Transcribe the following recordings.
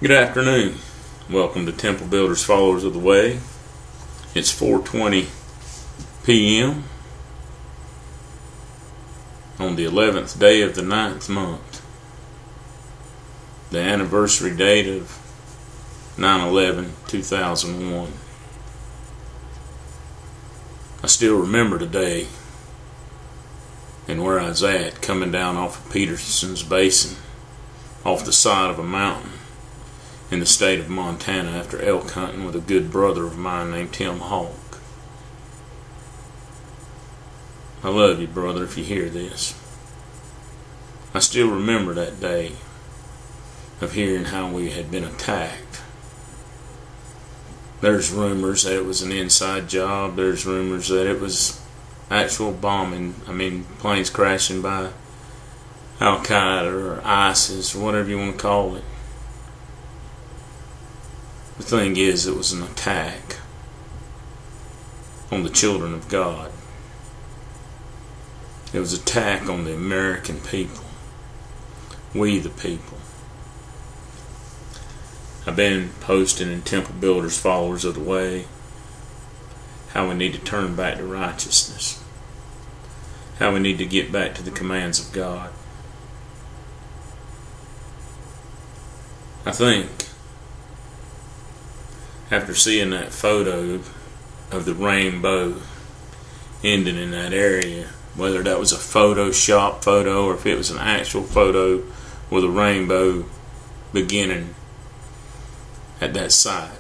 Good afternoon. Welcome to Temple Builders Followers of the Way. It's 4:20 p.m. on the 11th day of the 9th month. The anniversary date of 9/11/2001. I still remember today and where I was at coming down off of Peterson's Basin off the side of a mountain in the state of Montana after elk hunting with a good brother of mine named Tim Hawk. I love you, brother, if you hear this. I still remember that day of hearing how we had been attacked. There's rumors that it was an inside job. There's rumors that it was actual bombing. Planes crashing by Al-Qaeda or ISIS or whatever you want to call it. The thing is, it was an attack on the children of God. It was an attack on the American people. We the people. I've been posting in Temple Builders Followers of the Way how we need to turn back to righteousness. How we need to get back to the commands of God. I think after seeing that photo of the rainbow ending in that area, whether that was a Photoshop photo or if it was an actual photo with a rainbow beginning at that site.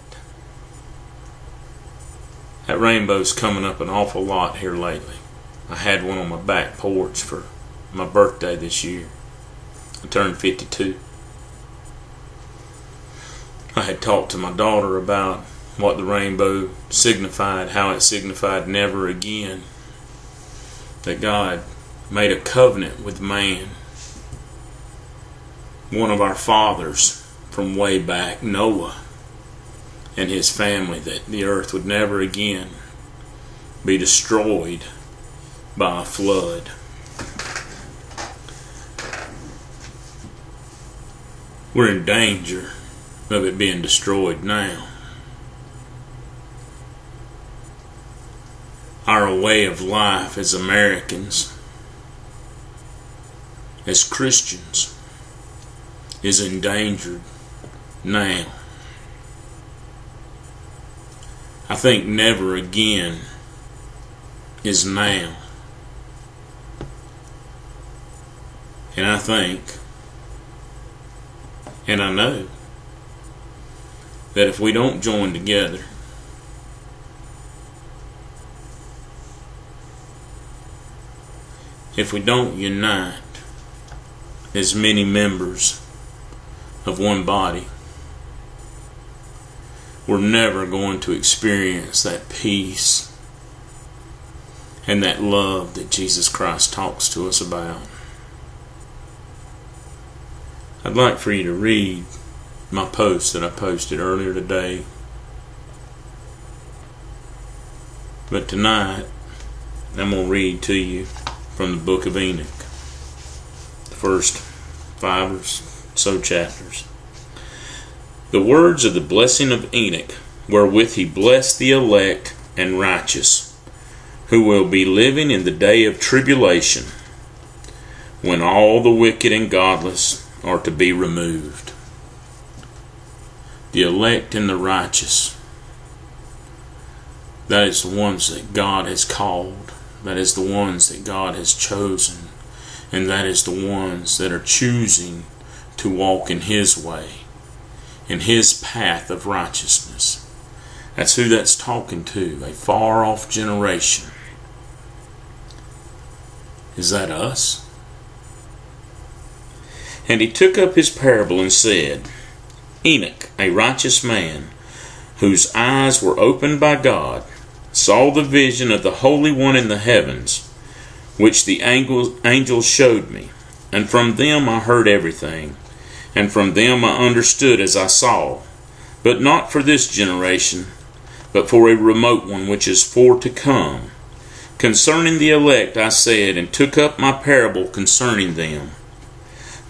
That rainbow's coming up an awful lot here lately. I had one on my back porch for my birthday this year. I turned 52. I had talked to my daughter about what the rainbow signified, how it signified never again. That God made a covenant with man. One of our fathers from way back, Noah, and his family, that the earth would never again be destroyed by a flood. We're in danger of it being destroyed now. Our way of life as Americans, as Christians, is endangered now. I think never again is now. And I think, and I know, that if we don't join together, if we don't unite as many members of one body, we're never going to experience that peace and that love that Jesus Christ talks to us about. I'd like for you to read my post that I posted earlier today. But tonight, I'm going to read to you from the book of Enoch. The first 5 or so chapters. The words of the blessing of Enoch, wherewith he blessed the elect and righteous, who will be living in the day of tribulation, when all the wicked and godless are to be removed. The elect and the righteous, that is the ones that God has called, that is the ones that God has chosen, and that is the ones that are choosing to walk in His way, in His path of righteousness. That's who that's talking to, a far off generation. Is that us? And he took up his parable and said, Enoch, a righteous man, whose eyes were opened by God, saw the vision of the Holy One in the heavens, which the angels showed me. And from them I heard everything, and from them I understood as I saw, but not for this generation, but for a remote one which is for to come. Concerning the elect I said, and took up my parable concerning them.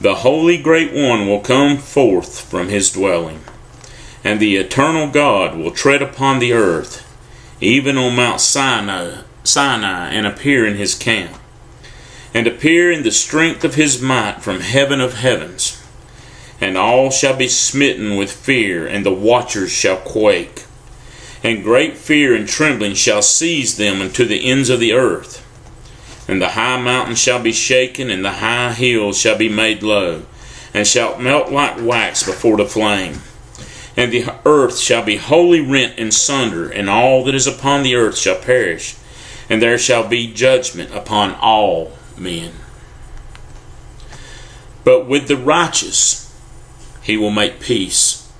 The Holy Great One will come forth from his dwelling, and the eternal God will tread upon the earth, even on Mount Sinai, and appear in his camp, and appear in the strength of his might from heaven of heavens. And all shall be smitten with fear, and the watchers shall quake. And great fear and trembling shall seize them unto the ends of the earth. And the high mountains shall be shaken, and the high hills shall be made low, and shall melt like wax before the flame. And the earth shall be wholly rent in sunder, and all that is upon the earth shall perish, and there shall be judgment upon all men. But with the righteous he will make peace,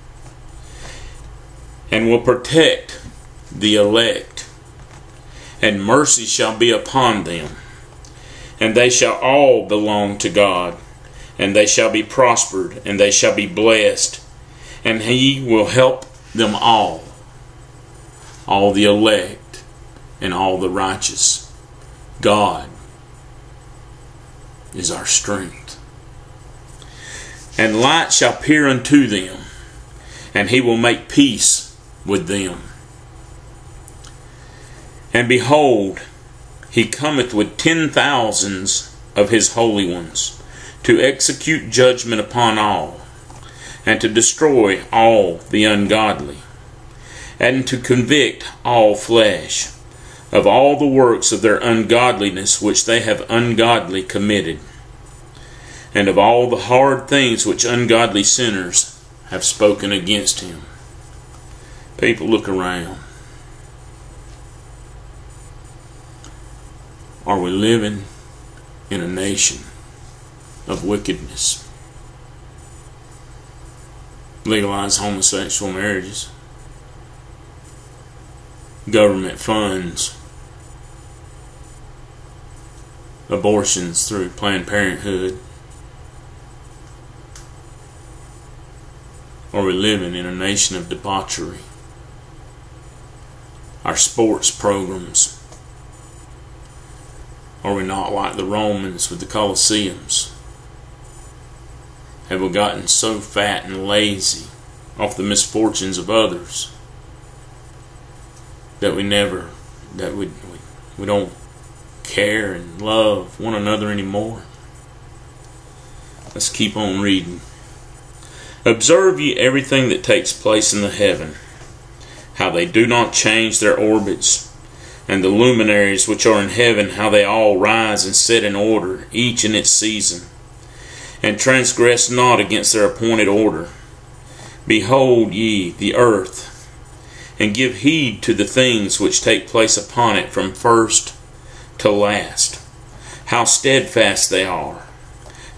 and will protect the elect, and mercy shall be upon them, and they shall all belong to God, and they shall be prospered, and they shall be blessed, and he will help them all the elect, and all the righteous. God is our strength. And light shall appear unto them, and he will make peace with them. And behold, he cometh with 10,000s of his holy ones, to execute judgment upon all, and to destroy all the ungodly, and to convict all flesh of all the works of their ungodliness which they have ungodly committed, and of all the hard things which ungodly sinners have spoken against him. People, look around. Are we living in a nation of wickedness? Legalize homosexual marriages. Government funds abortions through Planned Parenthood. Are we living in a nation of debauchery? Our sports programs, are we not like the Romans with the Colosseums? Have we gotten so fat and lazy off the misfortunes of others that we don't care and love one another anymore? Let's keep on reading. Observe ye everything that takes place in the heaven, how they do not change their orbits, and the luminaries which are in heaven, how they all rise and set in order, each in its season, and transgress not against their appointed order. Behold ye the earth, and give heed to the things which take place upon it from first to last, how steadfast they are,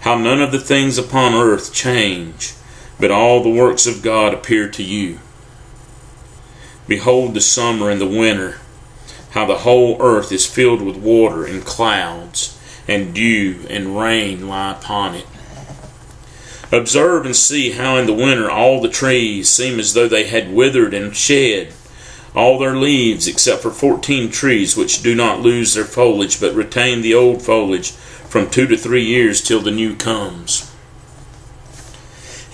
how none of the things upon earth change, but all the works of God appear to you. Behold the summer and the winter, how the whole earth is filled with water and clouds, and dew and rain lie upon it. Observe and see how in the winter all the trees seem as though they had withered and shed all their leaves, except for 14 trees which do not lose their foliage, but retain the old foliage from 2 to 3 years till the new comes.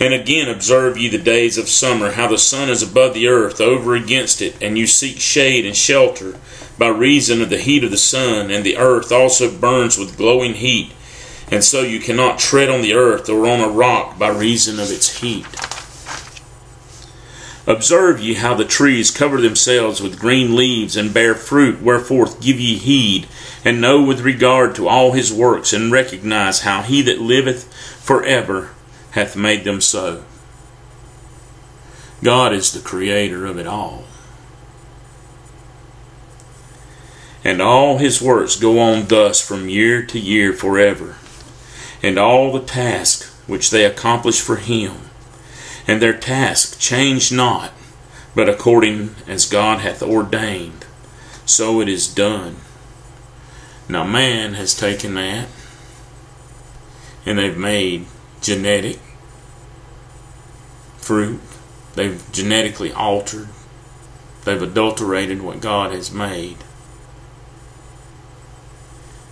And again observe ye the days of summer, how the sun is above the earth over against it, and you seek shade and shelter by reason of the heat of the sun, and the earth also burns with glowing heat, and so you cannot tread on the earth or on a rock by reason of its heat. Observe ye how the trees cover themselves with green leaves and bear fruit, wherefore give ye heed, and know with regard to all his works, and recognize how he that liveth forever hath made them so. God is the creator of it all. And all his works go on thus from year to year forever, and all the tasks which they accomplish for him, and their task change not, but according as God hath ordained, so it is done. Now man has taken that, and they've made genetic fruit. They've genetically altered. They've adulterated what God has made.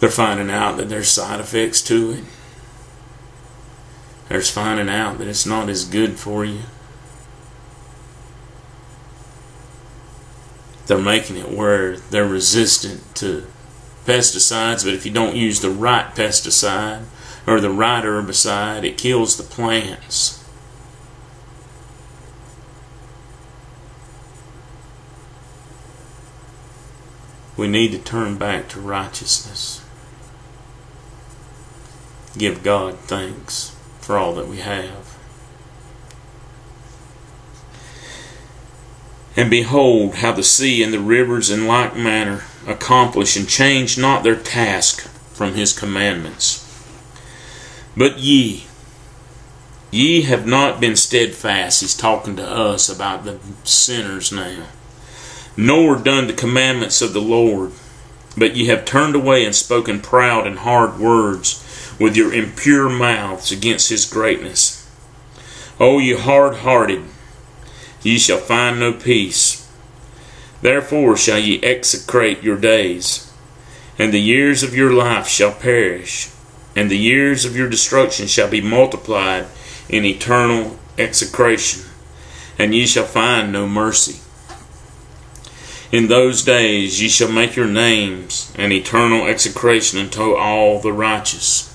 They're finding out that there's side effects to it. There's finding out that it's not as good for you. They're making it where they're resistant to pesticides, but if you don't use the right pesticide or the right herbicide, it kills the plants. We need to turn back to righteousness. Give God thanks for all that we have. And behold, how the sea and the rivers in like manner accomplish and change not their task from his commandments. But ye have not been steadfast. He's talking to us about the sinners now. Nor done the commandments of the Lord. But ye have turned away and spoken proud and hard words with your impure mouths against his greatness. O ye hard-hearted, ye shall find no peace. Therefore shall ye execrate your days, and the years of your life shall perish, and the years of your destruction shall be multiplied in eternal execration, and ye shall find no mercy. In those days ye shall make your names an eternal execration unto all the righteous.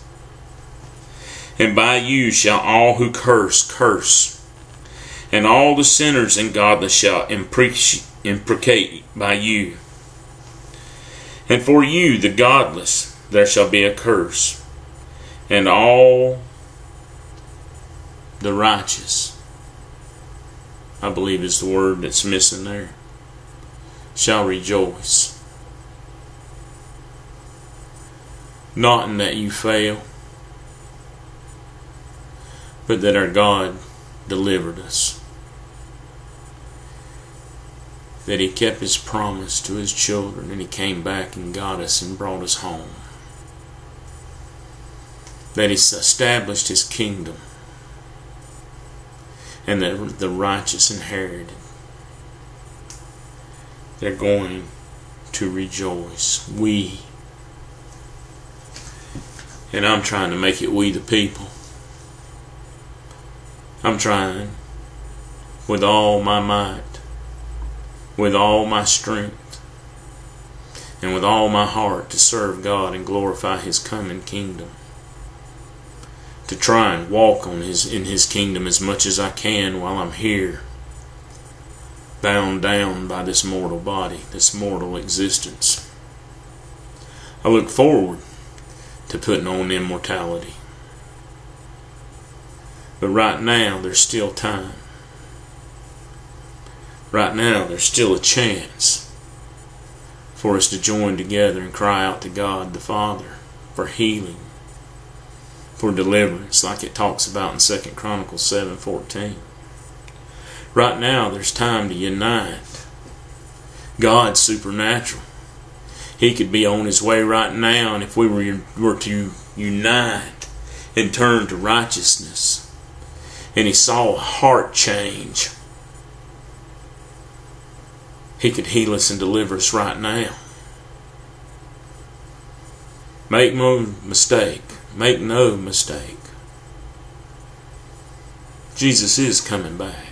And by you shall all who curse, and all the sinners and godless shall imprecate by you. And for you, the godless, there shall be a curse, and all the righteous, I believe is the word that's missing there, shall rejoice. Not in that you fail, but that our God delivered us. That he kept his promise to his children, and he came back and got us and brought us home. That he established his kingdom, and that the righteous inherited. They're going to rejoice. We. And I'm trying to make it we the people. I'm trying with all my might, with all my strength, and with all my heart to serve God and glorify his coming kingdom. To try and walk in his kingdom as much as I can while I'm here, bound down by this mortal body, this mortal existence. I look forward to putting on immortality. But right now, there's still time. Right now, there's still a chance for us to join together and cry out to God the Father for healing, for deliverance, like it talks about in 2 Chronicles 7:14. Right now, there's time to unite. God's supernatural. He could be on his way right now, and if we were to unite and turn to righteousness, and he saw a heart change, he could heal us and deliver us right now. Make no mistake. Make no mistake. Jesus is coming back.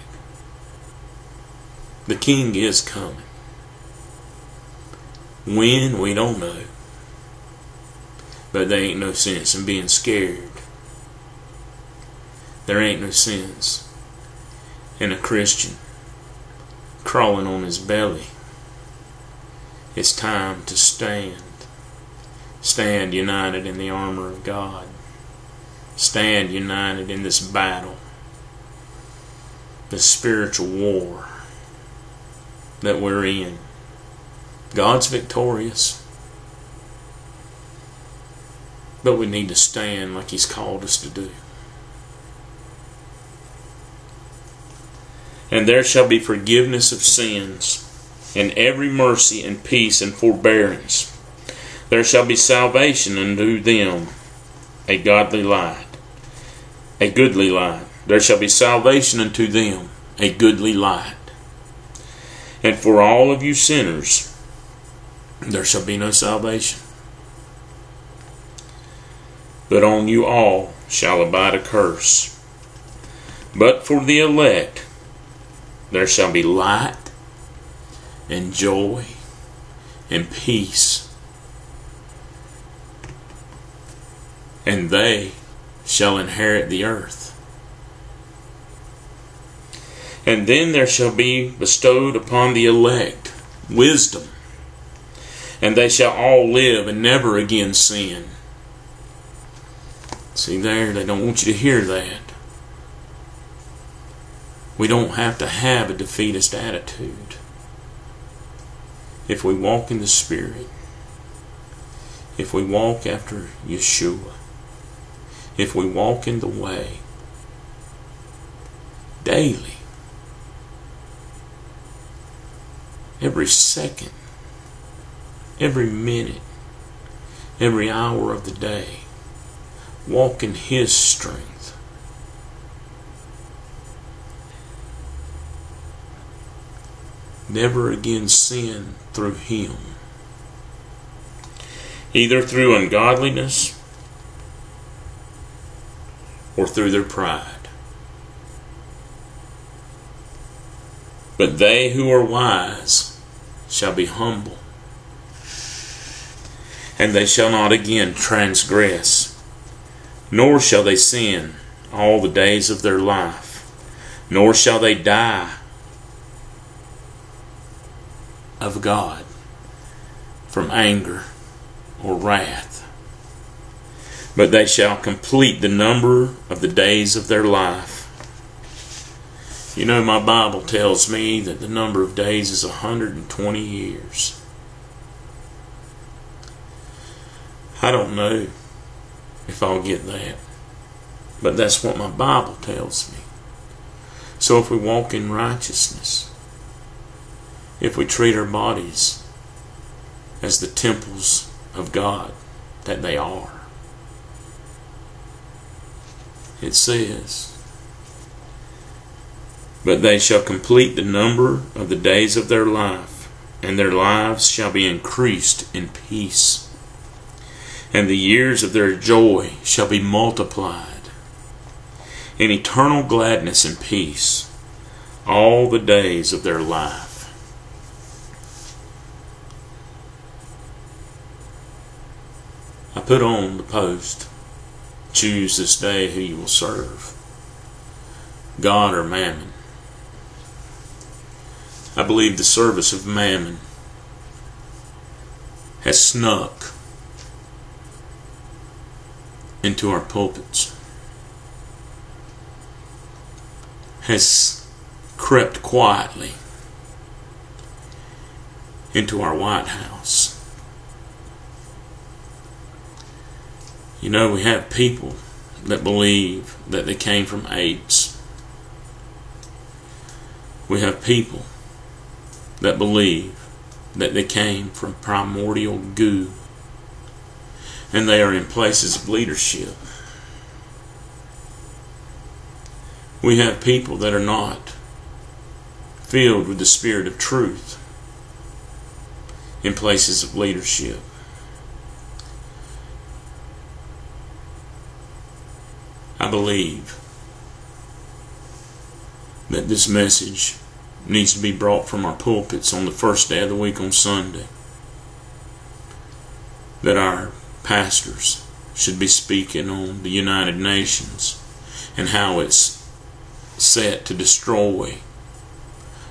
The King is coming. When, we don't know. But there ain't no sense in being scared. There ain't no sense in a Christian crawling on his belly. It's time to stand. Stand united in the armor of God. Stand united in this battle. This spiritual war that we're in. God's victorious. But we need to stand like he's called us to do. And there shall be forgiveness of sins, and every mercy and peace and forbearance. There shall be salvation unto them, a godly light, a goodly light. There shall be salvation unto them, a goodly light. And for all of you sinners, there shall be no salvation. But on you all shall abide a curse. But for the elect there shall be light and joy and peace, and they shall inherit the earth. And then there shall be bestowed upon the elect wisdom, and they shall all live and never again sin. See there, they don't want you to hear that. We don't have to have a defeatist attitude. If we walk in the Spirit, if we walk after Yeshua, if we walk in the way daily, every second, every minute, every hour of the day, walk in His strength. Never again sin through Him, either through ungodliness or through their pride. But they who are wise shall be humble, and they shall not again transgress, nor shall they sin all the days of their life, nor shall they die of God from anger or wrath, but they shall complete the number of the days of their life. You know, my Bible tells me that the number of days is 120 years. I don't know if I'll get that, but that's what my Bible tells me. So if we walk in righteousness, if we treat our bodies as the temples of God that they are, it says, but they shall complete the number of the days of their life, and their lives shall be increased in peace, and the years of their joy shall be multiplied in eternal gladness and peace all the days of their life. I put on the post, choose this day who you will serve, God or mammon. I believe the service of mammon has snuck into our pulpits, has crept quietly into our White House. You know, we have people that believe that they came from apes. We have people that believe that they came from primordial goo, and they are in places of leadership. We have people that are not filled with the Spirit of truth in places of leadership. I believe that this message needs to be brought from our pulpits on the first day of the week on Sunday. That our pastors should be speaking on the United Nations and how it's set to destroy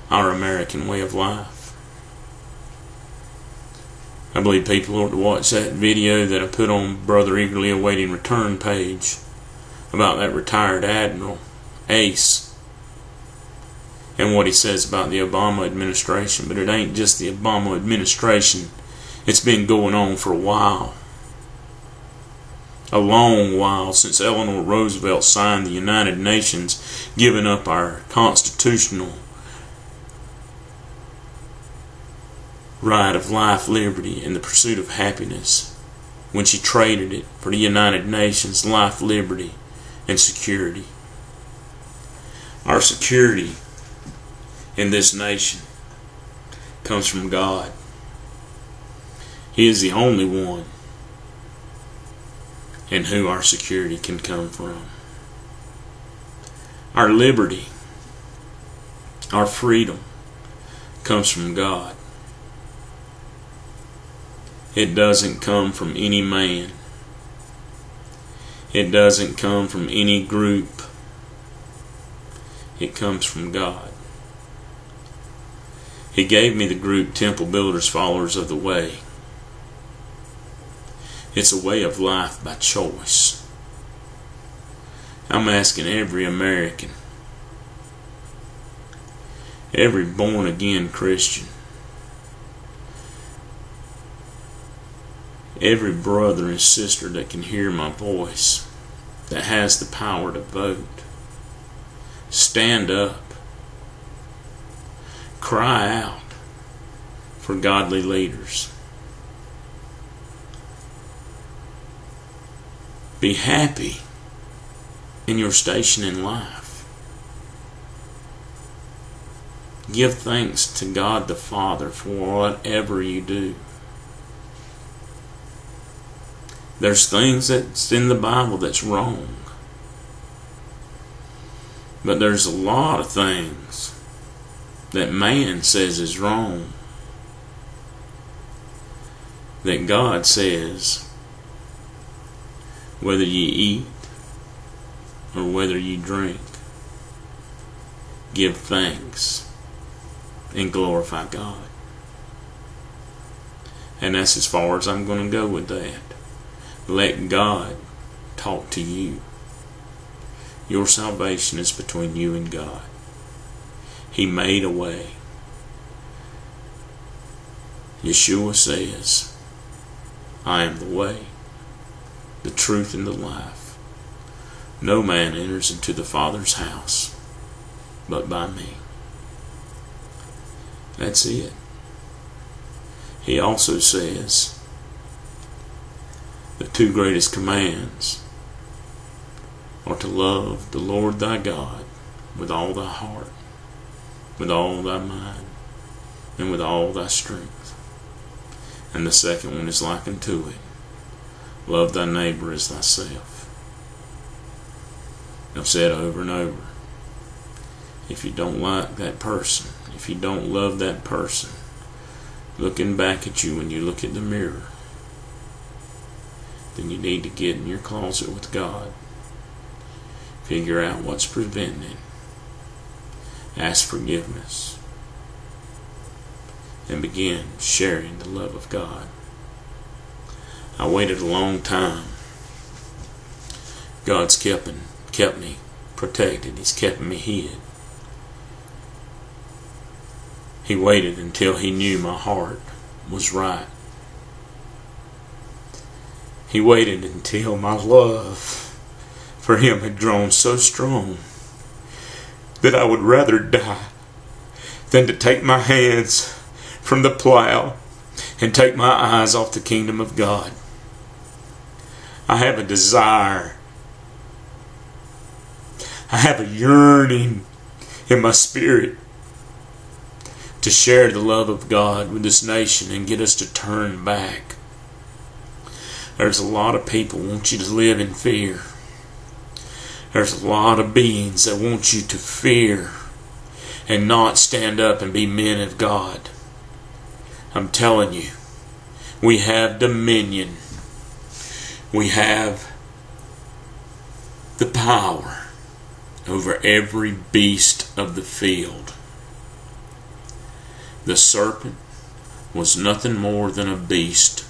our American way of life. I believe people ought to watch that video that I put on Brother Eagerly Awaiting Return page about that retired Admiral Ace and what he says about the Obama administration. But it ain't just the Obama administration. It's been going on for a while. A long while, since Eleanor Roosevelt signed the United Nations, giving up our constitutional right of life, liberty, and the pursuit of happiness, when she traded it for the United Nations life, liberty, and security. Our security in this nation comes from God. He is the only one and who our security can come from. Our liberty, our freedom comes from God. It doesn't come from any man. It doesn't come from any group. It comes from God. He gave me the group Temple Builders Followers of the Way. It's a way of life by choice. I'm asking every American, every born-again Christian, every brother and sister that can hear my voice, that has the power to vote, stand up, cry out for godly leaders. Be happy in your station in life. Give thanks to God the Father for whatever you do. There's things that's in the Bible that's wrong. But there's a lot of things that man says is wrong that God says, whether you eat or whether you drink, give thanks and glorify God. And that's as far as I'm going to go with that. Let God talk to you. Your salvation is between you and God. He made a way. Yeshua says, I am the way, the truth, and the life. No man enters into the Father's house but by me. That's it. He also says, the two greatest commands are to love the Lord thy God with all thy heart, with all thy mind, and with all thy strength. And the second one is like unto it, love thy neighbor as thyself. I've said over and over, if you don't like that person, if you don't love that person, looking back at you when you look in the mirror, then you need to get in your closet with God. Figure out what's preventing it. Ask forgiveness. And begin sharing the love of God. I waited a long time. God's kept me protected. He's kept me hid. He waited until He knew my heart was right. He waited until my love for Him had grown so strong that I would rather die than to take my hands from the plow and take my eyes off the kingdom of God. I have a desire. I have a yearning in my spirit to share the love of God with this nation and get us to turn back. There's a lot of people who want you to live in fear. There's a lot of beings that want you to fear and not stand up and be men of God. I'm telling you, we have dominion. We have the power over every beast of the field. The serpent was nothing more than a beast.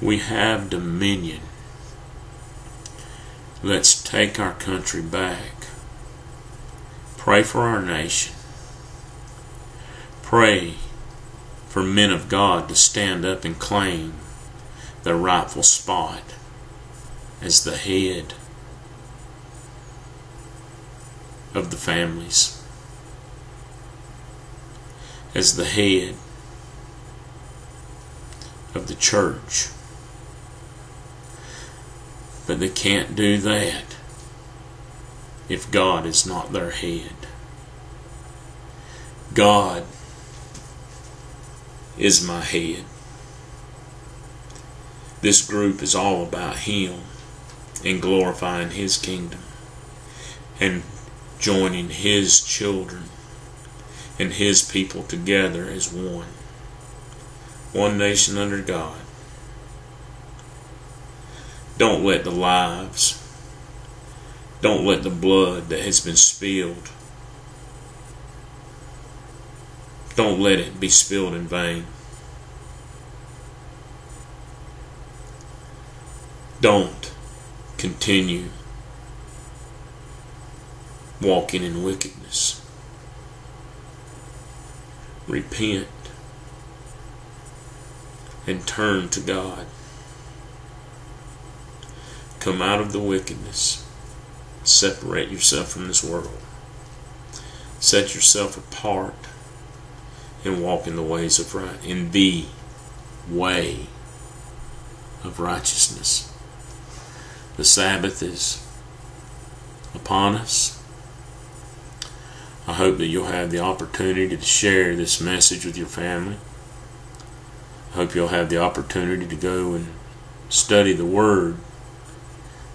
We have dominion. Let's take our country back. Pray for our nation. Pray for men of God to stand up and claim their rightful spot as the head of the families, as the head of the church. But they can't do that if God is not their head. God is my head. This group is all about Him and glorifying His kingdom and joining His children and His people together as one. One nation under God. Don't let the lives, don't let the blood that has been spilled, don't let it be spilled in vain. Don't continue walking in wickedness. Repent and turn to God. Come out of the wickedness. Separate yourself from this world. Set yourself apart and walk in the ways of right, in the way of righteousness. The Sabbath is upon us. I hope that you'll have the opportunity to share this message with your family. I hope you'll have the opportunity to go and study the Word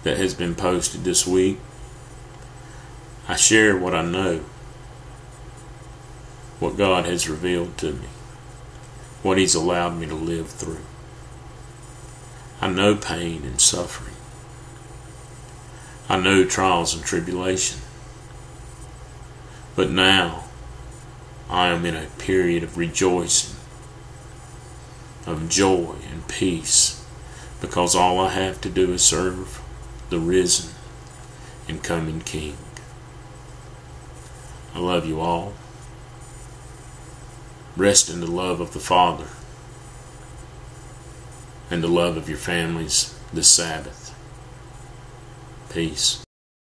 that has been posted this week. I share what I know, what God has revealed to me, what He's allowed me to live through. I know pain and suffering. I know trials and tribulation. But now I am in a period of rejoicing, of joy and peace, because all I have to do is serve the risen and coming King. I love you all. Rest in the love of the Father and the love of your families this Sabbath. Peace.